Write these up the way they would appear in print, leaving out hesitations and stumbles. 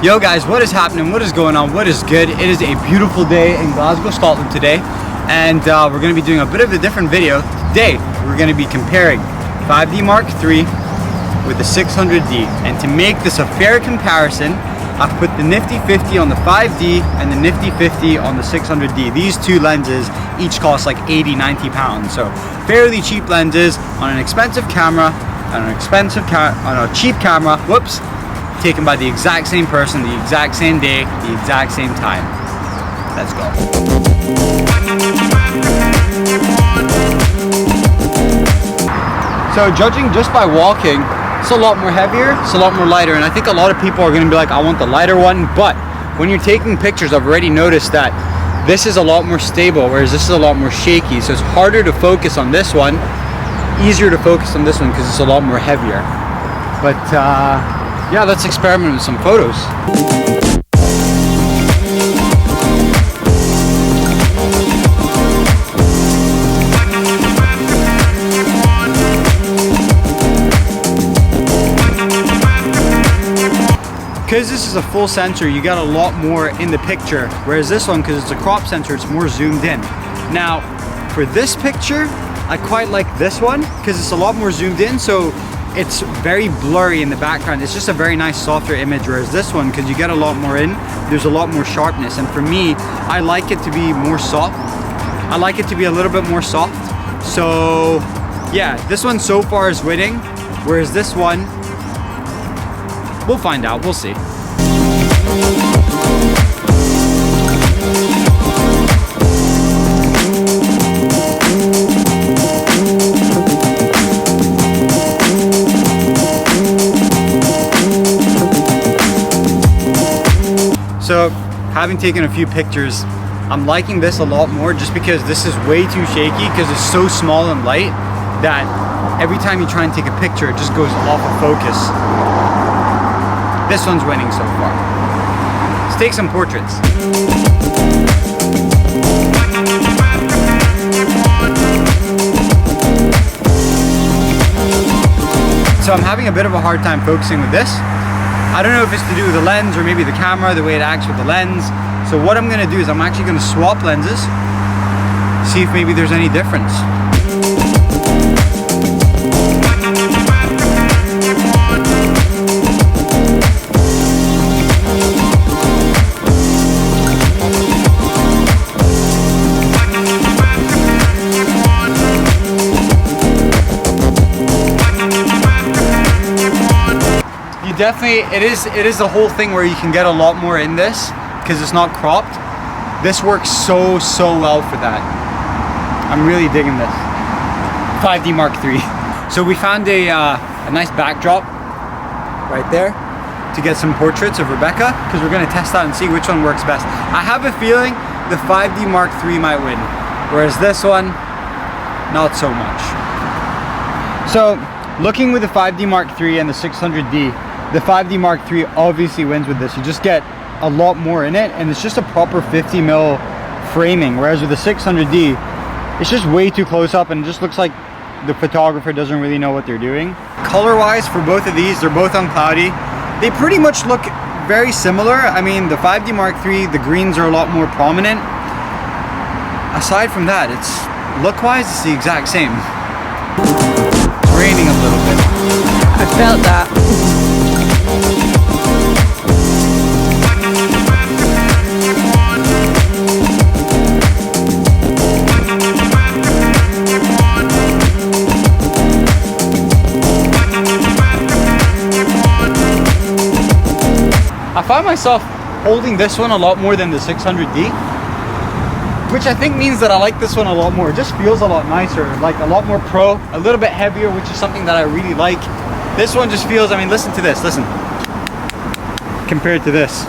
Yo guys, what is happening? What is going on? What is good? It is a beautiful day in Glasgow, Scotland today, and we're going to be doing a bit of a different video. Today, we're going to be comparing 5D Mark III with the 600D, and to make this a fair comparison, I've put the Nifty 50 on the 5D and the Nifty 50 on the 600D. These two lenses each cost like 80-90 pounds, so fairly cheap lenses on an expensive camera, on a cheap camera, whoops, taken by the exact same person, the exact same day, the exact same time. Let's go. So judging just by walking, it's a lot more heavier, it's a lot more lighter, and I think a lot of people are going to be like, I want the lighter one, but when you're taking pictures, I've already noticed that this is a lot more stable, whereas this is a lot more shaky, so it's harder to focus on this one, easier to focus on this one because it's a lot more heavier. But yeah, let's experiment with some photos. Because this is a full sensor, you got a lot more in the picture, whereas this one, because it's a crop sensor, it's more zoomed in. Now, for this picture, I quite like this one because it's a lot more zoomed in, so it's very blurry in the background. It's just a very nice softer image, whereas this one, because you get a lot more in, there's a lot more sharpness, and for me, I like it to be more soft. I like it to be a little bit more soft. So yeah, this one so far is winning, whereas this one, we'll find out, we'll see. So, having taken a few pictures, I'm liking this a lot more just because this is way too shaky because it's so small and light that every time you try and take a picture, it just goes off of focus. This one's winning so far. Let's take some portraits. So I'm having a bit of a hard time focusing with this. I don't know if it's to do with the lens or maybe the camera, the way it acts with the lens. So what I'm gonna do is I'm actually gonna swap lenses, see if maybe there's any difference. Definitely, it is the whole thing where you can get a lot more in this because it's not cropped. This works so well for that. I'm really digging this 5D Mark III. So we found a nice backdrop right there to get some portraits of Rebecca because we're going to test out and see which one works best. I have a feeling the 5D Mark III might win, whereas this one, not so much. So looking with the 5D Mark III and the 600D, the 5D Mark III obviously wins with this. You just get a lot more in it, and it's just a proper 50mm framing, whereas with the 600D, it's just way too close up and it just looks like the photographer doesn't really know what they're doing. Color-wise, for both of these, they're both uncloudy. They pretty much look very similar. I mean, the 5D Mark III, the greens are a lot more prominent. Aside from that, it's look-wise, it's the exact same. It's raining a little bit. I felt that. I find myself holding this one a lot more than the 600D, which I think means that I like this one a lot more. It just feels a lot nicer, like a lot more pro, a little bit heavier, which is something that I really like. This one just feels, I mean, listen to this, listen. Compared to this.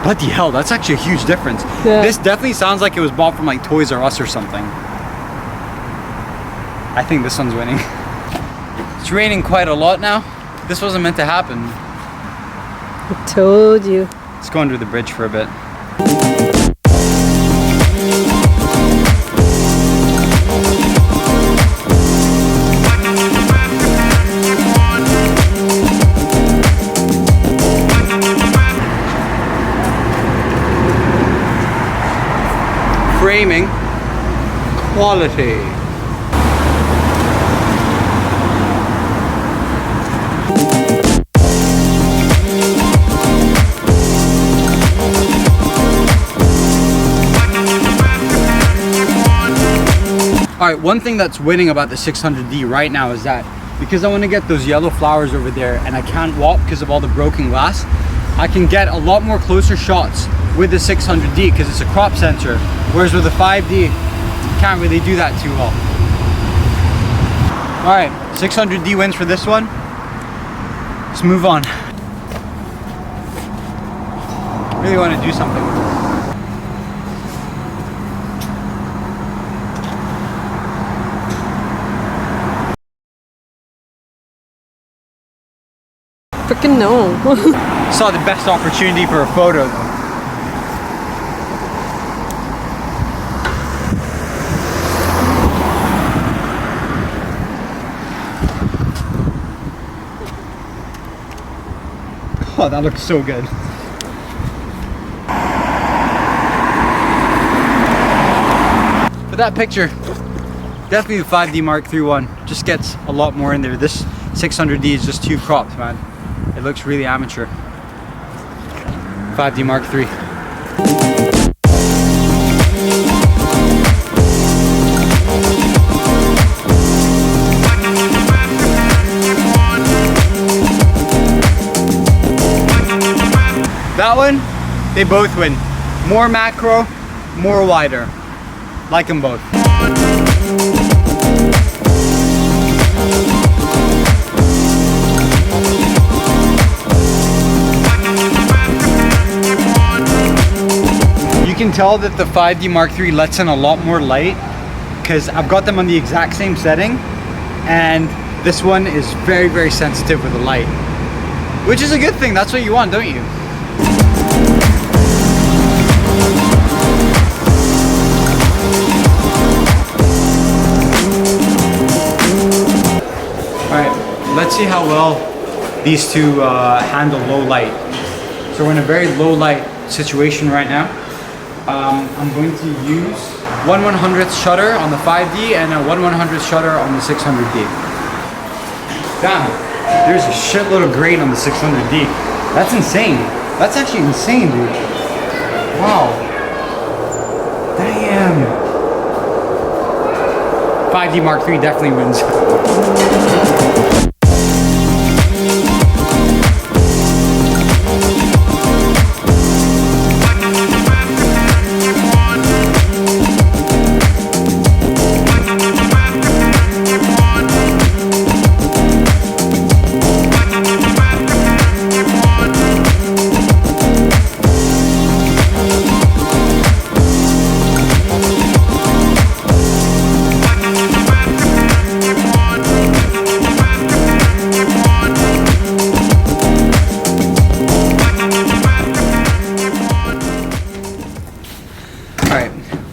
Bloody hell, that's actually a huge difference. Yeah. This definitely sounds like it was bought from like Toys R Us or something. I think this one's winning. It's raining quite a lot now. This wasn't meant to happen. I told you. Let's go under the bridge for a bit. quality. Alright, one thing that's winning about the 600D right now is that because I want to get those yellow flowers over there and I can't walk because of all the broken glass, I can get a lot more closer shots with the 600D because it's a crop sensor, whereas with the 5D, you can't really do that too well. Alright, 600D wins for this one. Let's move on. Really want to do something with this. Freaking no. Saw the best opportunity for a photo though. Oh, that looks so good. For that picture, definitely the 5D Mark III one just gets a lot more in there. This 600D is just too cropped, man. It looks really amateur. 5D Mark III. That one, they both win. More macro, more wider. Like them both. You can tell that the 5D Mark III lets in a lot more light because I've got them on the exact same setting, and this one is very, very sensitive with the light, which is a good thing. That's what you want, don't you? Alright, let's see how well these two handle low light. So we're in a very low light situation right now. I'm going to use 1/100th shutter on the 5D and a 1/100th shutter on the 600D. Damn, there's a shitload of grain on the 600D. That's insane. That's actually insane, dude. Wow. Damn. 5D Mark III definitely wins.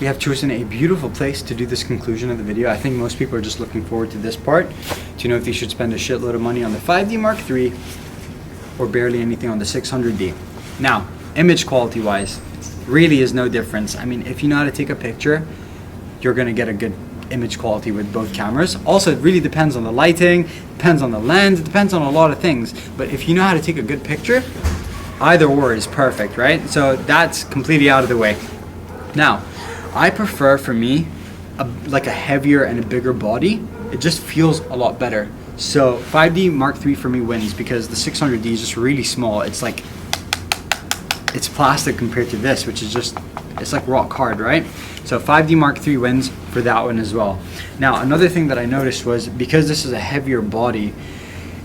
We have chosen a beautiful place to do this conclusion of the video. I think most people are just looking forward to this part to know if they should spend a shitload of money on the 5D Mark III or barely anything on the 600D. Now, image quality wise, really is no difference. I mean, if you know how to take a picture, you're gonna get a good image quality with both cameras. Also, it really depends on the lighting, depends on the lens, it depends on a lot of things. But if you know how to take a good picture, either or is perfect, right? So that's completely out of the way. Now, I prefer, for me, like a heavier and a bigger body. It just feels a lot better. So 5D Mark III for me wins because the 600D is just really small. It's like, it's plastic compared to this, which is just, it's like rock hard, right? So 5D Mark III wins for that one as well. Now, another thing that I noticed was because this is a heavier body,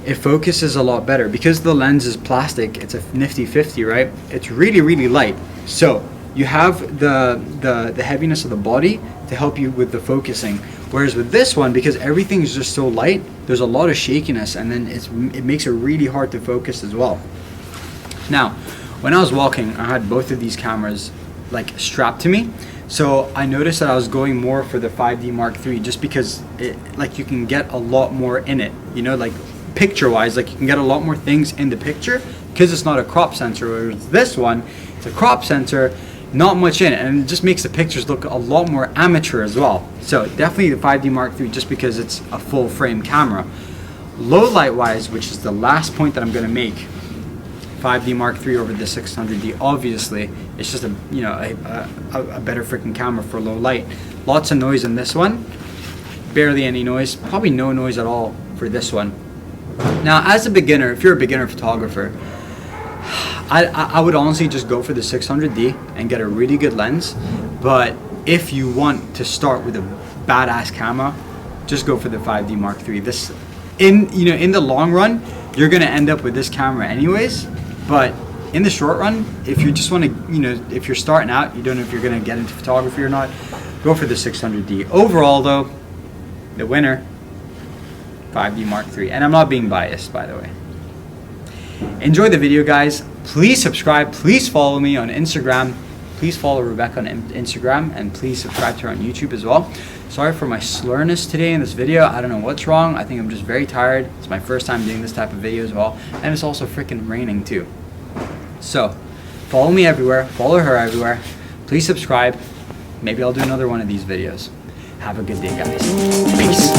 it focuses a lot better. Because the lens is plastic, it's a nifty 50, right? It's really, really light. So you have the heaviness of the body to help you with the focusing. Whereas with this one, because everything is just so light, there's a lot of shakiness, and then it makes it really hard to focus as well. Now, when I was walking, I had both of these cameras like strapped to me. So I noticed that I was going more for the 5D Mark III just because like you can get a lot more in it, you know, like picture wise, like you can get a lot more things in the picture because it's not a crop sensor. Whereas this one, it's a crop sensor. not much in it, and it just makes the pictures look a lot more amateur as well. So definitely the 5D Mark III, just because it's a full frame camera. Low light wise, which is the last point that I'm going to make, 5D Mark III over the 600D, obviously it's just a better freaking camera for low light. Lots of noise in this one, barely any noise, probably no noise at all for this one. Now as a beginner, if you're a beginner photographer, I would honestly just go for the 600D and get a really good lens. But if you want to start with a badass camera, just go for the 5D Mark III. This, in the long run, you're gonna end up with this camera anyways. But in the short run, if you just want to, if you're starting out, you don't know if you're gonna get into photography or not, go for the 600D. Overall, though, the winner, 5D Mark III, and I'm not being biased, by the way. Enjoy the video, guys. Please subscribe. Please follow me on Instagram. Please follow Rebecca on Instagram, and please subscribe to her on YouTube as well. Sorry for my slurness today in this video. I don't know what's wrong. I think I'm just very tired. It's my first time doing this type of video as well, and it's also freaking raining too. So follow me everywhere. Follow her everywhere. Please subscribe. Maybe I'll do another one of these videos. Have a good day, guys. Peace.